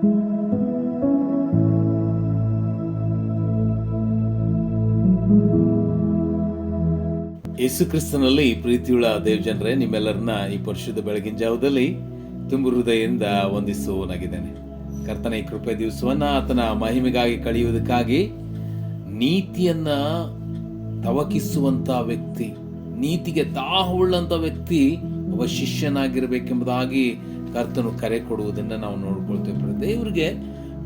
ಯೇಸು ಕ್ರಿಸ್ತನಲ್ಲಿ ಪ್ರೀತಿಯುಳ್ಳ ದೇವಜನರೇ, ನಿಮ್ಮೆಲ್ಲರನ್ನ ಈ ಪರಿಶುದ್ಧ ಬೆಳಗಿನ ಜಾವದಲ್ಲಿ ತುಂಬು ಹೃದಯದಿಂದ ವಂದಿಸುವನಾಗಿದ್ದೇನೆ. ಕರ್ತನ ಈ ಕೃಪೆ ದಿವಸವನ್ನ ಆತನ ಮಹಿಮೆಗಾಗಿ ಕಳೆಯುವುದಕ್ಕಾಗಿ ನೀತಿಯನ್ನ ತವಕಿಸುವಂತ ವ್ಯಕ್ತಿ, ನೀತಿಗೆ ದಾಹವುಳ್ಳಂತ ವ್ಯಕ್ತಿ ಒಬ್ಬ ಶಿಷ್ಯನಾಗಿರ್ಬೇಕೆಂಬುದಾಗಿ ಕರ್ತನು ಕರೆ ಕೊಡುವುದನ್ನು ನಾವು ನೋಡ್ಕೊಳ್ತೇವೆ. ದೇವರಿಗೆ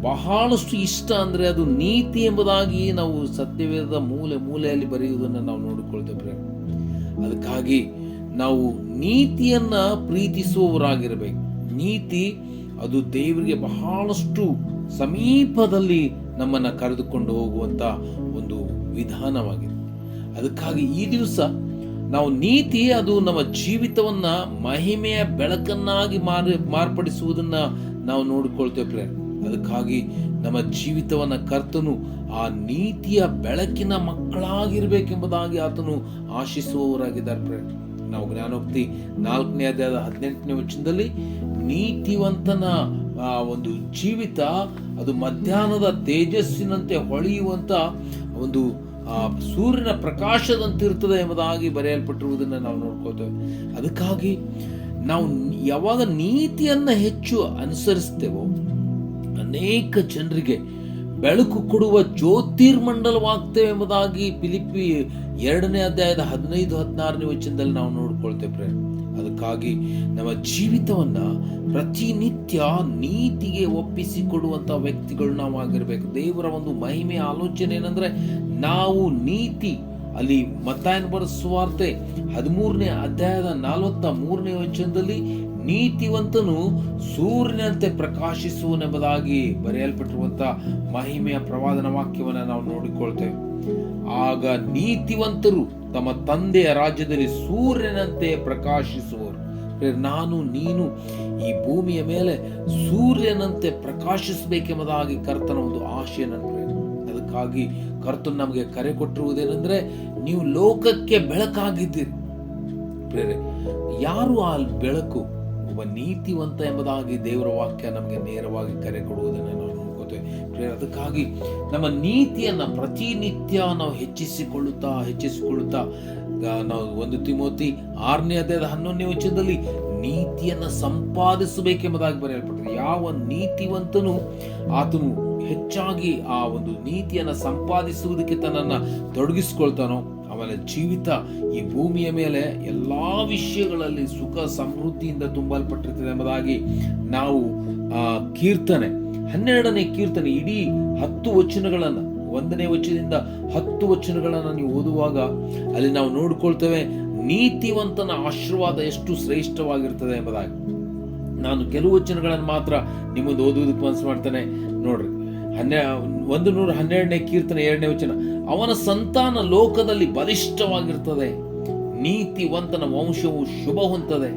ಬಹಳಷ್ಟು ಇಷ್ಟ ಅಂದರೆ ಅದು ನೀತಿ ಎಂಬುದಾಗಿ ನಾವು ಸತ್ಯವೇದದ ಮೂಲೆಯಲ್ಲಿ ಬರೆಯುವುದನ್ನು ನಾವು ನೋಡಿಕೊಳ್ತೇವೆ. ಅದಕ್ಕಾಗಿ ನಾವು ನೀತಿಯನ್ನ ಪ್ರೀತಿಸುವವರಾಗಿರಬೇಕು. ನೀತಿ ಅದು ದೇವರಿಗೆ ಬಹಳಷ್ಟು ಸಮೀಪದಲ್ಲಿ ನಮ್ಮನ್ನು ಕರೆದುಕೊಂಡು ಹೋಗುವಂತ ಒಂದು ವಿಧಾನವಾಗಿದೆ. ಅದಕ್ಕಾಗಿ ಈ ದಿವಸ ನಾವು ನೀತಿ ಅದು ನಮ್ಮ ಜೀವಿತವನ್ನ ಮಹಿಮೆಯ ಬೆಳಕನ್ನಾಗಿ ಮಾರ್ಪಡಿಸುವುದನ್ನ ನಾವು ನೋಡಿಕೊಳ್ತೇವೆ. ಅದಕ್ಕಾಗಿ ನಮ್ಮ ಜೀವಿತವನ್ನ ಕರ್ತನು ಆ ನೀತಿಯ ಬೆಳಕಿನ ಮಕ್ಕಳಾಗಿರ್ಬೇಕೆಂಬುದಾಗಿ ಆತನು ಆಶಿಸುವವರಾಗಿದ್ದಾರೆ. ನಾವು ಜ್ಞಾನೋಕ್ತಿ 4ನೇ ಅಧ್ಯಾಯದ 18ನೇ ವಚನದಲ್ಲಿ ನೀತಿವಂತನ ಒಂದು ಜೀವಿತ ಅದು ಮಧ್ಯಾಹ್ನದ ತೇಜಸ್ಸಿನಂತೆ ಹೊಳೆಯುವಂತ ಒಂದು ಸೂರ್ಯನ ಪ್ರಕಾಶದಂತಿರುತ್ತದೆ ಎಂಬುದಾಗಿ ಬರೆಯಲ್ಪಟ್ಟಿರುವುದನ್ನು ನಾವು ನೋಡ್ಕೋತೇವೆ. ಅದಕ್ಕಾಗಿ ನಾವು ಯಾವಾಗ ನೀತಿಯನ್ನ ಹೆಚ್ಚು ಅನುಸರಿಸ್ತೇವೋ ಅನೇಕ ಜನರಿಗೆ ಬೆಳಕು ಕೊಡುವ ಜ್ಯೋತಿರ್ಮಂಡಲವಾಗ್ತೇವೆ ಎಂಬುದಾಗಿ ಫಿಲಿಪ್ಪಿ 2ನೇ ಅಧ್ಯಾಯದ 15-16ನೇ ವಚನದಲ್ಲಿ ನಾವು ನೋಡ್ಕೊಳ್ತೇವೆ. ಅದಕ್ಕಾಗಿ ನಮ್ಮ ಜೀವಿತವನ್ನ ಪ್ರತಿನಿತ್ಯ ನೀತಿಗೆ ಒಪ್ಪಿಸಿಕೊಡುವಂತ ವ್ಯಕ್ತಿಗಳು ನಾವು ಆಗಿರ್ಬೇಕು. ದೇವರ ಒಂದು ಮಹಿಮೆಯ ಆಲೋಚನೆ ಏನಂದ್ರೆ ನಾವು ನೀತಿ, ಅಲ್ಲಿ ಮತ್ತಾಯನ ಬರೆದ ಸುವಾರ್ತೆ 13ನೇ ಅಧ್ಯಾಯದ 43ನೇ ವಚನದಲ್ಲಿ ನೀತಿವಂತನು ಸೂರ್ಯನಂತೆ ಪ್ರಕಾಶಿಸುವನೆಂಬುದಾಗಿ ಬರೆಯಲ್ಪಟ್ಟಿರುವಂತಹ ಮಹಿಮೆಯ ಪ್ರವಾದನ ವಾಕ್ಯವನ್ನು ನಾವು ನೋಡಿಕೊಳ್ತೇವೆ. ಆಗ ನೀತಿವಂತರು ತಮ್ಮ ತಂದೆಯ ರಾಜ್ಯದಲ್ಲಿ ಸೂರ್ಯನಂತೆ ಪ್ರಕಾಶಿಸುವರು. ನಾನು ನೀನು ಈ ಭೂಮಿಯ ಮೇಲೆ ಸೂರ್ಯನಂತೆ ಪ್ರಕಾಶಿಸಬೇಕೆಂಬುದಾಗಿ ಕರ್ತನ ಒಂದು ಆಶೆ ನನ್ನ. ಅದಕ್ಕಾಗಿ ಕರ್ತನು ನಮಗೆ ಕರೆ ಕೊಟ್ಟಿರುವುದೇನೆಂದ್ರೆ, ನೀವು ಲೋಕಕ್ಕೆ ಬೆಳಕಾಗಿದ್ದೀರಿ. ಯಾರು ಆ ಬೆಳಕು? ಒಬ್ಬ ನೀತಿವಂತ ಎಂಬುದಾಗಿ ದೇವರ ವಾಕ್ಯ ನಮಗೆ ನೇರವಾಗಿ ಕರೆ ಕೊಡುವುದನ್ನು ನಾವು ನೋಡ್ಕೋತೇವೆ. ಅದಕ್ಕಾಗಿ ನಮ್ಮ ನೀತಿಯನ್ನ ಪ್ರತಿನಿತ್ಯ ನಾವು ಹೆಚ್ಚಿಸಿಕೊಳ್ಳುತ್ತಾ ನಾವು 1 ತಿಮೋತಿ 6ನೇ ಅಧ್ಯಾಯದ 11ನೇ ವಚನದಲ್ಲಿ ನೀತಿಯನ್ನ ಸಂಪಾದಿಸಬೇಕೆಂಬುದಾಗಿ ಬರೆಯಲ್ಪಟ್ಟಿದೆ. ಯಾವ ನೀತಿವಂತನು ಆತನು ಹೆಚ್ಚಾಗಿ ಆ ಒಂದು ನೀತಿಯನ್ನ ಸಂಪಾದಿಸುವುದಕ್ಕೆ ತನ್ನನ್ನ ತೊಡಗಿಸಿಕೊಳ್ತಾನೋ ಅವನ ಜೀವಿತ ಈ ಭೂಮಿಯ ಮೇಲೆ ಎಲ್ಲಾ ವಿಷಯಗಳಲ್ಲಿ ಸುಖ ಸಮೃದ್ಧಿಯಿಂದ ತುಂಬಲ್ಪಟ್ಟಿರ್ತದೆ ಎಂಬುದಾಗಿ ನಾವು ಕೀರ್ತನೆ 12ನೇ ಕೀರ್ತನೆ ಇಡೀ 10 ವಚನಗಳನ್ನ 1ನೇ ವಚನದಿಂದ 10 ವಚನಗಳನ್ನ ನೀವು ಓದುವಾಗ ಅಲ್ಲಿ ನಾವು ನೋಡ್ಕೊಳ್ತೇವೆ ನೀತಿವಂತನ ಆಶೀರ್ವಾದ ಎಷ್ಟು ಶ್ರೇಷ್ಠವಾಗಿರ್ತದೆ ಎಂಬುದಾಗಿ. ನಾನು ಕೆಲವು ವಚನಗಳನ್ನು ಮಾತ್ರ ನಿಮ್ಮದು ಓದುವುದಕ್ಕೆ ಮನಸ್ಸು ಮಾಡ್ತೇನೆ. ನೋಡ್ರಿ, 112ನೇ ಕೀರ್ತನೆ 2ನೇ ವಚನ, ಅವನ ಸಂತಾನ ಲೋಕದಲ್ಲಿ ಬಲಿಷ್ಠವಾಗಿರ್ತದೆ, ನೀತಿವಂತನ ವಂಶವು ಶುಭ ಹೊಂದದೆ,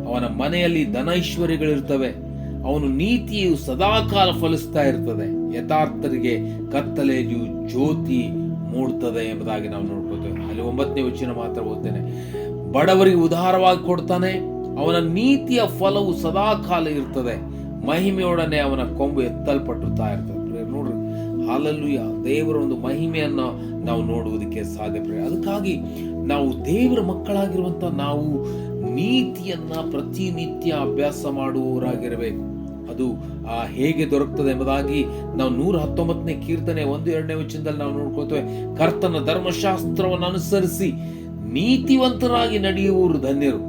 ಅವನ ಮನೆಯಲ್ಲಿ ಧನೈಶ್ವರ್ಯಗಳಿರ್ತವೆ, ಅವನು ನೀತಿಯು ಸದಾಕಾಲ ಫಲಿಸ್ತಾ ಇರ್ತದೆ, ಯಥಾರ್ಥರಿಗೆ ಕತ್ತಲೆಯು ಜ್ಯೋತಿ ಮೂಡ್ತದೆ ಎಂಬುದಾಗಿ ನಾವು ನೋಡ್ಕೊಳ್ತೇವೆ. ಅಲ್ಲಿ 9ನೇ ವಚನ ಮಾತ್ರ ಓದ್ತೇನೆ, ಬಡವರಿಗೆ ಉದಾರವಾಗಿ ಕೊಡ್ತಾನೆ, ಅವನ ನೀತಿಯ ಫಲವು ಸದಾಕಾಲ ಇರ್ತದೆ, ಮಹಿಮೆಯೊಡನೆ ಅವನ ಕೊಂಬು ಎತ್ತಲ್ಪಟ್ಟಿರ್ತಾ ಇರ್ತದೆ. ನೋಡ್ರಿ, ಹಾಲೆಲೂಯ, ದೇವರ ಒಂದು ಮಹಿಮೆಯನ್ನು ನಾವು ನೋಡುವುದಕ್ಕೆ ಸಾಧ್ಯ. ಅದಕ್ಕಾಗಿ ನಾವು ದೇವರ ಮಕ್ಕಳಾಗಿರುವಂತ ನಾವು ನೀತಿಯನ್ನ ಪ್ರತಿನಿತ್ಯ ಅಭ್ಯಾಸ ಮಾಡುವವರಾಗಿರಬೇಕು. ಅದು ಹೇಗೆ ದೊರಕ್ತದೆ ಎಂಬುದಾಗಿ ನಾವು 119ನೇ ಕೀರ್ತನೆ 1-2ನೇ ವಚನದಲ್ಲಿ ನಾವು ನೋಡ್ಕೊಳ್ತೇವೆ. ಕರ್ತನ ಧರ್ಮಶಾಸ್ತ್ರವನ್ನು ಅನುಸರಿಸಿ ನೀತಿವಂತರಾಗಿ ನಡೆಯುವವರು ಧನ್ಯರು,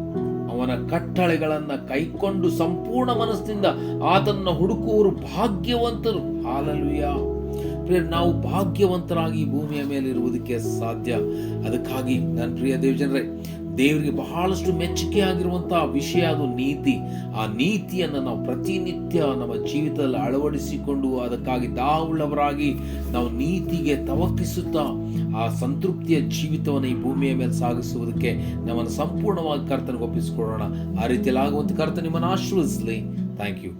ಅವನ ಕಟ್ಟಳೆಗಳನ್ನ ಕೈಕೊಂಡು ಸಂಪೂರ್ಣ ಮನಸ್ಸಿನಿಂದ ಆತನನ್ನು ಹುಡುಕುವವರು ಭಾಗ್ಯವಂತರು. ಹಾಲೆಲೂಯ. ನಾವು ಭಾಗ್ಯವಂತರಾಗಿ ಭೂಮಿಯ ಮೇಲೆ ಇರುವುದಕ್ಕೆ ಸಾಧ್ಯ. ಅದಕ್ಕಾಗಿ ನನ್ನ ಪ್ರಿಯ ದೇವಜನರೇ, ದೇವರಿಗೆ ಬಹಳಷ್ಟು ಮೆಚ್ಚುಗೆ ಆಗಿರುವಂತಹ ವಿಷಯ ಅದು ನೀತಿ. ಆ ನೀತಿಯನ್ನು ನಾವು ಪ್ರತಿನಿತ್ಯ ನಮ್ಮ ಜೀವಿತದಲ್ಲಿ ಅಳವಡಿಸಿಕೊಂಡು ಅದಕ್ಕಾಗಿ ದಾವುಳ್ಳವರಾಗಿ ನಾವು ನೀತಿಗೆ ತವಕಿಸುತ್ತಾ ಆ ಸಂತೃಪ್ತಿಯ ಜೀವಿತವನ್ನು ಈ ಭೂಮಿಯ ಮೇಲೆ ಸಾಗಿಸುವುದಕ್ಕೆ ನಮ್ಮನ್ನು ಸಂಪೂರ್ಣವಾಗಿ ಕರ್ತನಿಗೆ ಒಪ್ಪಿಸಿಕೊಳ್ಳೋಣ. ಆ ರೀತಿಯಲ್ಲಿ ಆಗುವಂತೆ ಕರ್ತನ ನಿಮ್ಮನ್ನು ಆಶೀರ್ವದಿಸಲಿ. Thank you.